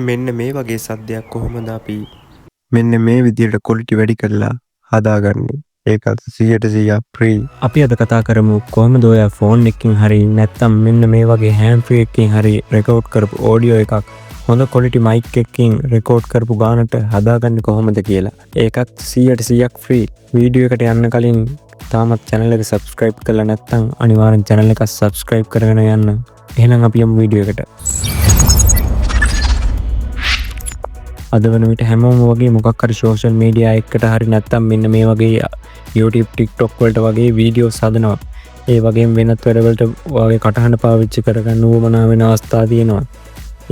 මෙන්න මේ වගේ සද්දයක් කොහොමද අපි මෙන්න මේ විදිහට quality වැඩි කරලා හදාගන්නේ. ඒකත් 100% free. අපි අද කතා කරමු කොහොමද ඔය ෆෝන් එකකින් හරි නැත්නම් මෙන්න මේ වගේ හෑන්ඩ් ෆ්‍රී එකකින් හරි රෙකෝඩ් කරපු ඔඩියෝ එකක් හොඳ quality mic එකකින් රෙකෝඩ් කරපු ගානට හදාගන්නේ කොහොමද කියලා. ඒකත් 100% free. වීඩියෝ එකට යන්න කලින් තාමත් channel එක subscribe කරලා නැත්නම් අනිවාර්යෙන් channel එක subscribe කරගෙන යන්න. එහෙනම් අපි යමු වීඩියෝ එකට. අද වන විට හැමෝම වගේ මොකක් හරි social media එකකට හරි නැත්නම් මෙන්න මේ වගේ YouTube TikTok වලට වගේ වීඩියෝස් හදනවා. ඒ වගේම වෙනත් වැඩවලට වගේ කටහඬ පාවිච්චි කරගන්න උවමනා වෙන අවස්ථා තියෙනවා.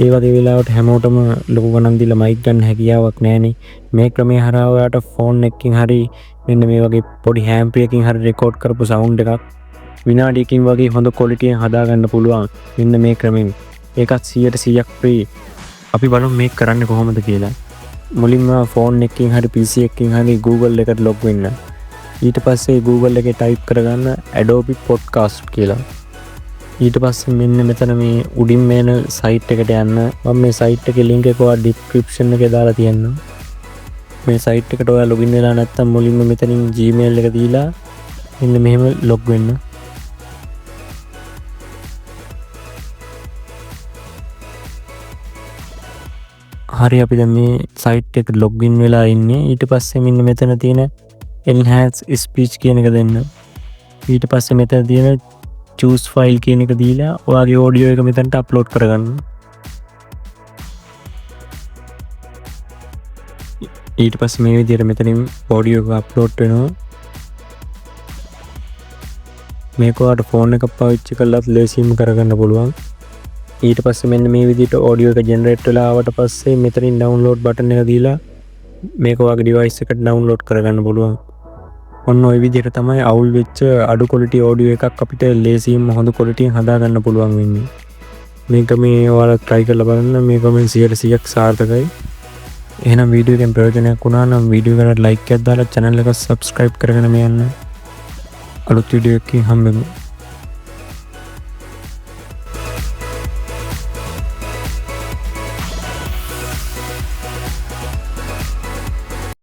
ඒ වගේ වෙලාවට හැමෝටම ලොකු ගණන් දීලා mic ගන්න හැකියාවක් නැහෙනේ. මේ ක්‍රමයේ හරහා ඔයාට ෆෝන් එකකින් හරි මෙන්න මේ වගේ පොඩි හෑන්ඩ් ෆ්‍රී එකකින් හරි රෙකෝඩ් කරපු සවුන්ඩ් එකක් විනාඩියකින් වගේ හොඳ quality එකෙන් හදාගන්න පුළුවන්. මෙන්න මේ ක්‍රමෙන්. ඒකත් 100% free. අපි බලමු මේක කරන්නේ කොහොමද කියලා. මුලින්ම ෆෝන් එකකින් හරි PC එකකින් හරි Google එකට log වෙන්න. ඊට පස්සේ Google එකේ type කරගන්න Adobe Podcast කියලා. ඊට පස්සේ මෙන්න මෙතන මේ උඩින් මේන site එකට යන්න. මම මේ site එකේ link එක ඔයා description එකේ දාලා තියන්නම්. මේ site එකට ඔයා login වෙලා නැත්නම් මුලින්ම මෙතනින් Gmail එක දීලා මෙන්න මෙහෙම log වෙන්න. හරි අපි දැන් මේ site එකට login වෙලා ඉන්නේ. ඊට පස්සේ මෙන්න මෙතන තියෙන enhance speech කියන එක දෙන්න. ඊට පස්සේ මෙතන තියෙන choose file කියන එක දීලා ඔයාගේ audio එක මෙතනට upload කරගන්න. ඊට පස්සේ මේ විදිහට මෙතනින් audio එක upload වෙනවා. මේක ඔයාලට phone එකක් පාවිච්චි කරලාත් ලේසියෙන්ම කරගන්න පුළුවන්. ඊට පස්සේ මෙන්න මේ විදිහට audio එක generate වෙලා ආවට පස්සේ මෙතනින් download button එක දීලා මේක ඔයාගේ device එකට download කරගන්න පුළුවන්. ඔන්න ඔය විදිහට තමයි අවුල් වෙච්ච අඩු quality audio එකක් අපිට ලේසියෙන්ම හොඳ quality එකෙන් හදාගන්න පුළුවන් වෙන්නේ. මේක මේ ඔයාලා try කරලා බලන්න. මේක මේ 100% සාර්ථකයි. එහෙනම් වීඩියෝ එකෙන් ප්‍රයෝජනයක් වුණා නම් වීඩියෝ එකට like එකක් දාලා channel එක subscribe කරගෙන යන්න. අලුත් වීඩියෝ එකකින් හම්බෙමු.